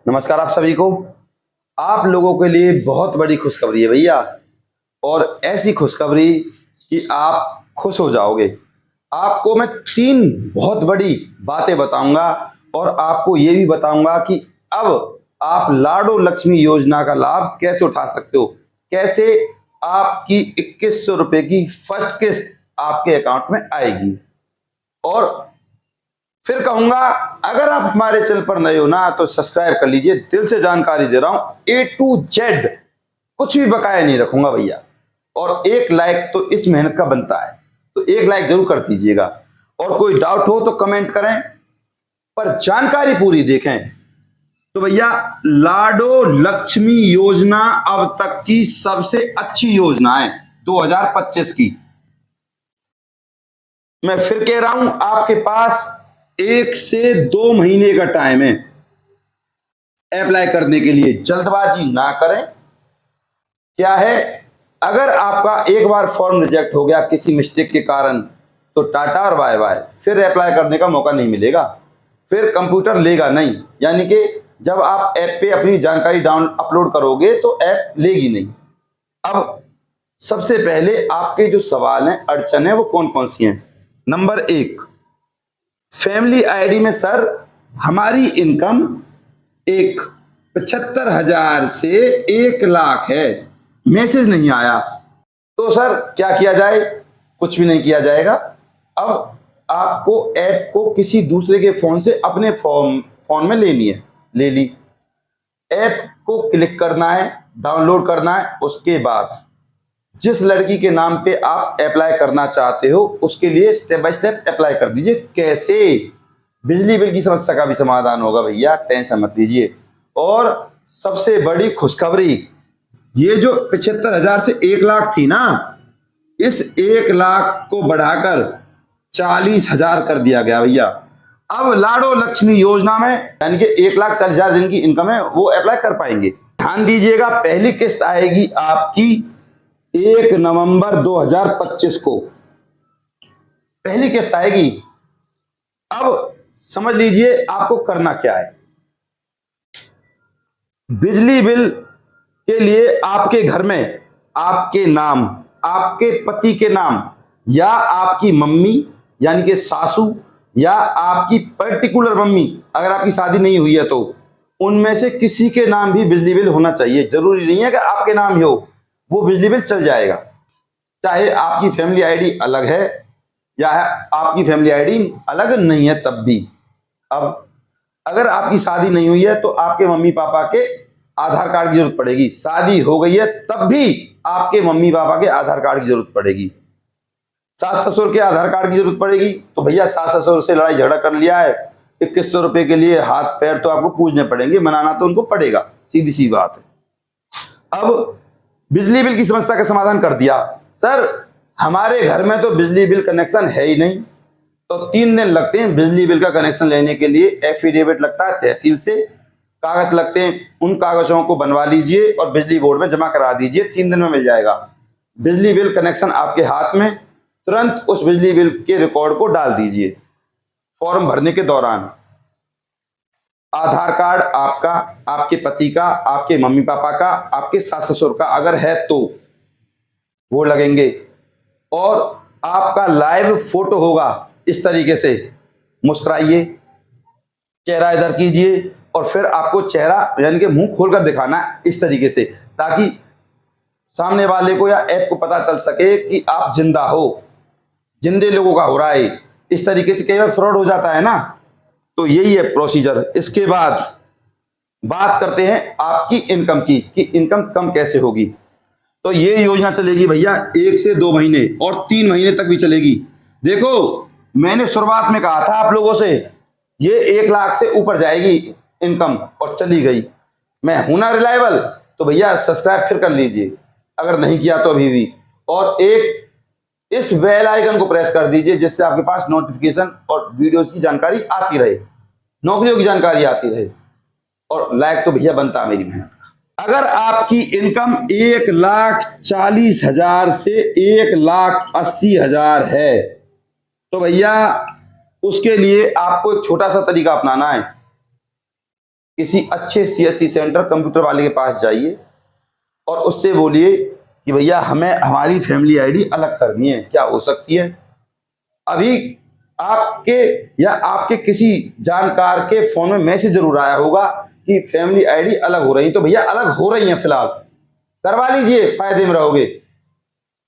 नमस्कार आप सभी को। आप लोगों के लिए बहुत बड़ी खुशखबरी है भैया, और ऐसी खुशखबरी कि आप खुश हो जाओगे। आपको मैं 3 बहुत बड़ी बातें बताऊंगा और आपको ये भी बताऊंगा कि अब आप लाडो लक्ष्मी योजना का लाभ कैसे उठा सकते हो, कैसे आपकी 2100 रुपए की फर्स्ट किस्त आपके अकाउंट में आएगी। और फिर कहूंगा, अगर आप हमारे चैनल पर नए हो ना तो सब्सक्राइब कर लीजिए। दिल से जानकारी दे रहा हूं, A to Z, कुछ भी बकाया नहीं रखूंगा भैया। और एक लाइक तो इस मेहनत का बनता है, तो एक लाइक जरूर कर दीजिएगा। और कोई डाउट हो तो कमेंट करें, पर जानकारी पूरी देखें। तो भैया, लाडो लक्ष्मी योजना अब तक की सबसे अच्छी योजना है 2025 की। मैं फिर कह रहा हूं, आपके पास 1 से 2 महीने का टाइम है अप्लाई करने के लिए। जल्दबाजी ना करें। क्या है, अगर आपका एक बार फॉर्म रिजेक्ट हो गया किसी मिस्टेक के कारण, तो टाटा और बाय बाय, फिर अप्लाई करने का मौका नहीं मिलेगा, फिर कंप्यूटर लेगा नहीं। यानी कि जब आप ऐप पे अपनी जानकारी डाउन अपलोड करोगे तो ऐप लेगी नहीं। अब सबसे पहले आपके जो सवाल हैं, अड़चन है, वो कौन कौन सी हैं। नंबर 1, फैमिली आईडी में सर हमारी इनकम 75,000 से 1,00,000 है, मैसेज नहीं आया, तो सर क्या किया जाए? कुछ भी नहीं किया जाएगा। अब आपको ऐप को किसी दूसरे के फोन से अपने फोन में लेनी है, ले ली। ऐप को क्लिक करना है, डाउनलोड करना है। उसके बाद जिस लड़की के नाम पे आप अप्लाई करना चाहते हो उसके लिए स्टेप बाय स्टेप अप्लाई कर दीजिए। कैसे? बिजली बिल की समस्या का भी समाधान होगा भैया, टेंशन मत लीजिए। और सबसे बड़ी खुशखबरी, ये जो 75,000 से 1,00,000 थी ना, इस 1,00,000 को बढ़ाकर 40,000 कर दिया गया भैया। अब लाडो लक्ष्मी योजना में यानी कि 1,40,000 जिनकी इनकम है वो अप्लाई कर पाएंगे। ध्यान दीजिएगा, पहली किस्त आएगी आपकी 1 नवंबर 2025 को, पहली किस्त आएगी। अब समझ लीजिए आपको करना क्या है। बिजली बिल के लिए आपके घर में आपके नाम, आपके पति के नाम, या आपकी मम्मी यानी कि सासू, या आपकी पर्टिकुलर मम्मी, अगर आपकी शादी नहीं हुई है तो उनमें से किसी के नाम भी बिजली बिल होना चाहिए। जरूरी नहीं है कि आपके नाम ही हो, वो बिजली बिल चल जाएगा। चाहे आपकी फैमिली आईडी अलग है या आपकी फैमिली आईडी अलग नहीं है तब भी। अब अगर आपकी शादी नहीं हुई है तो आपके मम्मी पापा के आधार कार्ड की जरूरत पड़ेगी। शादी हो गई है तब भी आपके मम्मी पापा के आधार कार्ड की जरूरत पड़ेगी। सास ससुर के आधार कार्ड की जरूरत पड़ेगी। तो भैया, सास ससुर से लड़ाई झगड़ा कर लिया है, 2100 रुपए के लिए हाथ पैर तो आपको पूजने पड़ेंगे, मनाना तो उनको पड़ेगा, सीधी सी बात है। अब बिजली बिल की समस्या का समाधान कर दिया। सर हमारे घर में तो बिजली बिल कनेक्शन है ही नहीं, तो 3 दिन लगते हैं बिजली बिल का कनेक्शन लेने के लिए। एफिडेविट लगता है तहसील से, कागज लगते हैं, उन कागजों को बनवा लीजिए और बिजली बोर्ड में जमा करा दीजिए। 3 दिन में मिल जाएगा बिजली बिल कनेक्शन आपके हाथ में। तुरंत उस बिजली बिल के रिकॉर्ड को डाल दीजिए। फॉर्म भरने के दौरान आधार कार्ड आपका, आपके पति का, आपके मम्मी पापा का, आपके सास ससुर का अगर है तो वो लगेंगे, और आपका लाइव फोटो होगा। इस तरीके से मुस्कुराइए, चेहरा इधर कीजिए, और फिर आपको चेहरा यानी कि मुंह खोलकर दिखाना है इस तरीके से, ताकि सामने वाले को या ऐप को पता चल सके कि आप जिंदा हो। जिंदे लोगों का हो रहा है। इस तरीके से कई बार फ्रॉड हो जाता है ना, तो यही है प्रोसीजर। इसके बाद बात करते हैं आपकी इनकम की, कि इनकम कम कैसे होगी। तो ये योजना चलेगी भैया 1 से 2 महीने और 3 महीने तक भी चलेगी। देखो, मैंने शुरुआत में कहा था आप लोगों से ये 1,00,000 से ऊपर जाएगी इनकम, और चली गई। मैं हूं ना रिलायबल, तो भैया सब्सक्राइब फिर कर लीजिए अगर नहीं किया तो अभी भी। और एक इस बेल आइकन को प्रेस कर दीजिए, जिससे आपके पास नोटिफिकेशन और वीडियोस की जानकारी आती रहे, नौकरियों की जानकारी आती रहे। और लाइक तो भैया बनता है मेरी मेहनत। अगर आपकी इनकम 1,40,000 से 1,80,000 है तो भैया उसके लिए आपको एक छोटा सा तरीका अपनाना है। किसी अच्छे सीएससी सेंटर कंप्यूटर वाले के पास जाइए और उससे बोलिए कि भैया हमें हमारी फैमिली आईडी अलग करनी है, क्या हो सकती है। अभी आपके या आपके किसी जानकार के फोन में मैसेज जरूर आया होगा कि फैमिली आईडी अलग हो रही, तो भैया अलग हो रही है, फिलहाल करवा लीजिए, फायदे में रहोगे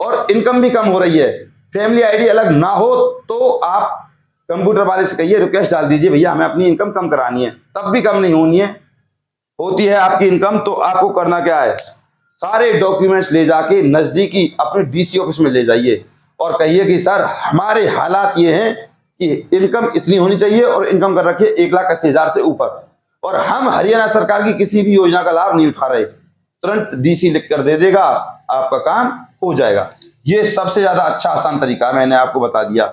और इनकम भी कम हो रही है। फैमिली आईडी अलग ना हो तो आप कंप्यूटर वाले से कहिए, रिक्वेस्ट डाल दीजिए, भैया हमें अपनी इनकम कम करानी है, तब भी कम नहीं होनी है। होती है आपकी इनकम तो आपको करना क्या है, सारे डॉक्यूमेंट्स ले जाके नजदीकी अपने डीसी ऑफिस में ले जाइए और कहिए कि सर हमारे हालात ये हैं कि इनकम इतनी होनी चाहिए और इनकम कर रखिए 1,80,000 से ऊपर, और हम हरियाणा सरकार की किसी भी योजना का लाभ नहीं उठा रहे। तुरंत डीसी लिख कर दे देगा, आपका काम हो जाएगा। ये सबसे ज्यादा अच्छा आसान तरीका मैंने आपको बता दिया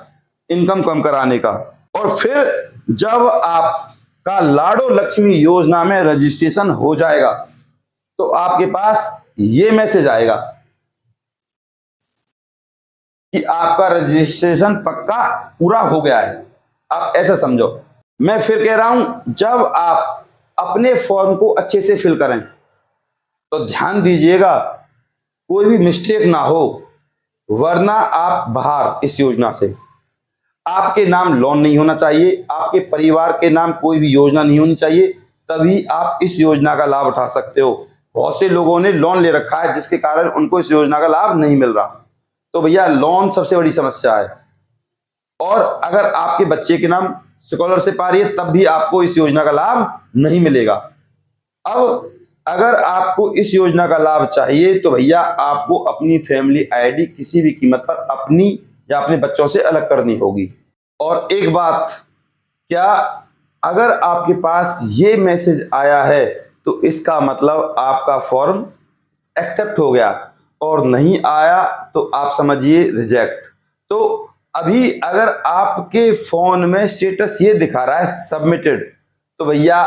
इनकम कम कराने का। और फिर जब आपका लाडो लक्ष्मी योजना में रजिस्ट्रेशन हो जाएगा तो आपके पास ये मैसेज आएगा कि आपका रजिस्ट्रेशन पक्का पूरा हो गया है। आप ऐसा समझो, मैं फिर कह रहा हूं, जब आप अपने फॉर्म को अच्छे से फिल करें तो ध्यान दीजिएगा कोई भी मिस्टेक ना हो, वरना आप बाहर इस योजना से। आपके नाम लोन नहीं होना चाहिए, आपके परिवार के नाम कोई भी योजना नहीं होनी चाहिए, तभी आप इस योजना का लाभ उठा सकते हो। बहुत से लोगों ने लोन ले रखा है जिसके कारण उनको इस योजना का लाभ नहीं मिल रहा। तो भैया लोन सबसे बड़ी समस्या है, और अगर आपके बच्चे के नाम स्कॉलरशिप आ रही है तब भी आपको इस योजना का लाभ नहीं मिलेगा। अब अगर आपको इस योजना का लाभ चाहिए तो भैया आपको अपनी फैमिली आईडी किसी भी कीमत पर अपनी या अपने बच्चों से अलग करनी होगी। और एक बात, क्या अगर आपके पास ये मैसेज आया है तो इसका मतलब आपका फॉर्म एक्सेप्ट हो गया, और नहीं आया तो आप समझिए रिजेक्ट। तो अभी अगर आपके फोन में स्टेटस ये दिखा रहा है सबमिटेड, तो भैया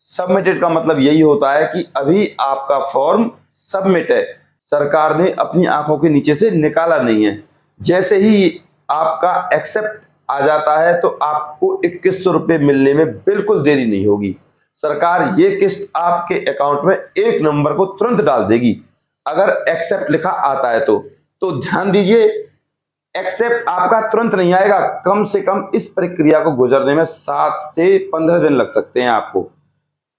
सबमिटेड का मतलब यही होता है कि अभी आपका फॉर्म सबमिट है, सरकार ने अपनी आंखों के नीचे से निकाला नहीं है। जैसे ही आपका एक्सेप्ट आ जाता है तो आपको 2100 रुपये मिलने में बिल्कुल देरी नहीं होगी। सरकार ये किस्त आपके अकाउंट में 1 नंबर को तुरंत डाल देगी अगर एक्सेप्ट लिखा आता है तो ध्यान दीजिए, एक्सेप्ट आपका तुरंत नहीं आएगा, कम से कम इस प्रक्रिया को गुजरने में 7 से 15 दिन लग सकते हैं आपको।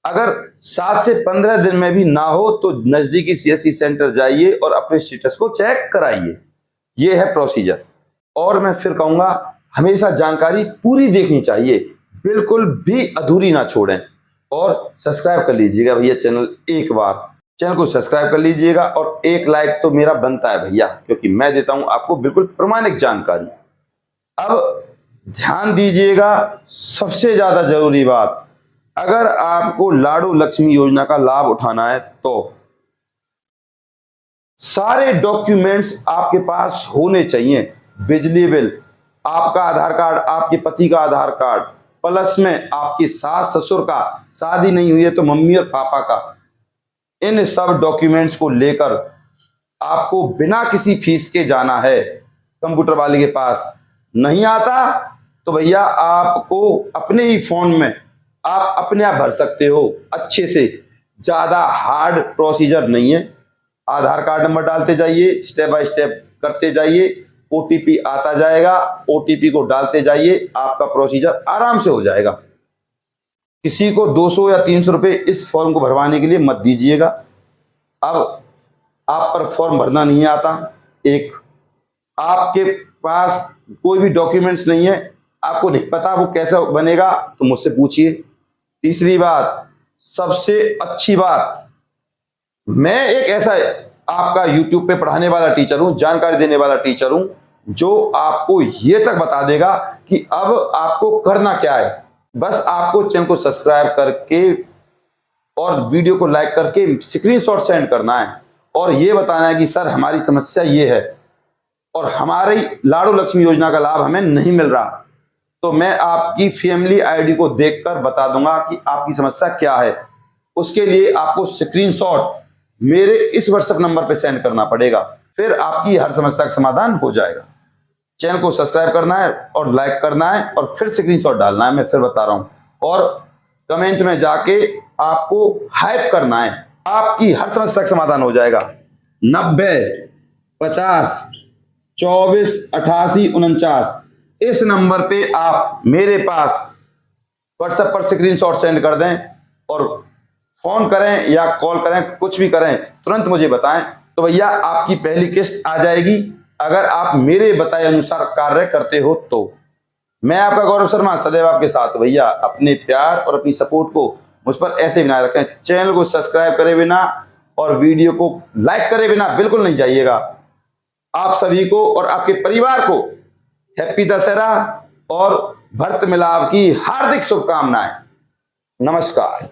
अगर 7 से 15 दिन में भी ना हो तो नजदीकी सीएससी सेंटर जाइए और अपने स्टेटस को चेक कराइए। यह है प्रोसीजर। और मैं फिर कहूंगा, हमेशा जानकारी पूरी देखनी चाहिए, बिल्कुल भी अधूरी ना छोड़ें। और सब्सक्राइब कर लीजिएगा भैया चैनल, एक बार चैनल को सब्सक्राइब कर लीजिएगा, और एक लाइक तो मेरा बनता है भैया, क्योंकि मैं देता हूं आपको बिल्कुल प्रमाणिक जानकारी। अब ध्यान दीजिएगा, सबसे ज्यादा जरूरी बात, अगर आपको लाडो लक्ष्मी योजना का लाभ उठाना है तो सारे डॉक्यूमेंट्स आपके पास होने चाहिए। बिजली बिल, आपका आधार कार्ड, आपके पति का आधार कार्ड, प्लस में आपकी सास ससुर का, शादी नहीं हुई है तो मम्मी और पापा का, इन सब डॉक्यूमेंट्स को लेकर आपको बिना किसी फीस के जाना है कंप्यूटर वाले के पास। नहीं आता तो भैया आपको अपने ही फोन में आप अपने आप भर सकते हो अच्छे से, ज्यादा हार्ड प्रोसीजर नहीं है। आधार कार्ड नंबर डालते जाइए, स्टेप बाय स्टेप करते जाइए, ओटीपी आता जाएगा, ओटीपी को डालते जाइए, आपका प्रोसीजर आराम से हो जाएगा। किसी को 200 या 300 रुपए इस फॉर्म को भरवाने के लिए मत दीजिएगा। अब आप पर फॉर्म भरना नहीं आता, एक आपके पास कोई भी डॉक्यूमेंट्स नहीं है, आपको नहीं पता वो कैसा बनेगा, तो मुझसे पूछिए। तीसरी बात, सबसे अच्छी बात, मैं एक ऐसा आपका YouTube पे पढ़ाने वाला टीचर हूं, जानकारी देने वाला टीचर हूं, जो आपको ये तक बता देगा कि अब आपको करना क्या है। बस आपको चैनल को सब्सक्राइब करके और वीडियो को लाइक करके स्क्रीनशॉट सेंड करना है और ये बताना है कि सर हमारी समस्या ये है और हमारी लाडो लक्ष्मी योजना का लाभ हमें नहीं मिल रहा, तो मैं आपकी फैमिली आईडी को देखकर बता दूंगा कि आपकी समस्या क्या है। उसके लिए आपको स्क्रीनशॉट मेरे इस व्हाट्सएप नंबर पे सेंड करना पड़ेगा, फिर आपकी हर समस्या का समाधान हो जाएगा। चैनल को सब्सक्राइब करना है और लाइक करना है और फिर स्क्रीनशॉट डालना है, मैं फिर बता रहा हूं, और कमेंट में जाके आपको हाइप करना है, आपकी हर समस्या का समाधान हो जाएगा। 90 50 24 88 49 इस नंबर पे आप मेरे पास व्हाट्सएप पर स्क्रीनशॉट सेंड कर दें और फोन करें या कॉल करें, कुछ भी करें, तुरंत मुझे बताएं तो भैया आपकी पहली किस्त आ जाएगी, अगर आप मेरे बताए अनुसार कार्य करते हो तो। मैं आपका गौरव शर्मा सदैव आपके साथ। भैया अपने प्यार और अपनी सपोर्ट को मुझ पर ऐसे बनाए रखें। चैनल को सब्सक्राइब करे बिना और वीडियो को लाइक करे बिना बिल्कुल नहीं जाइएगा। आप सभी को और आपके परिवार को हैप्पी दशहरा और भरत मिलाप की हार्दिक शुभकामनाएं। नमस्कार।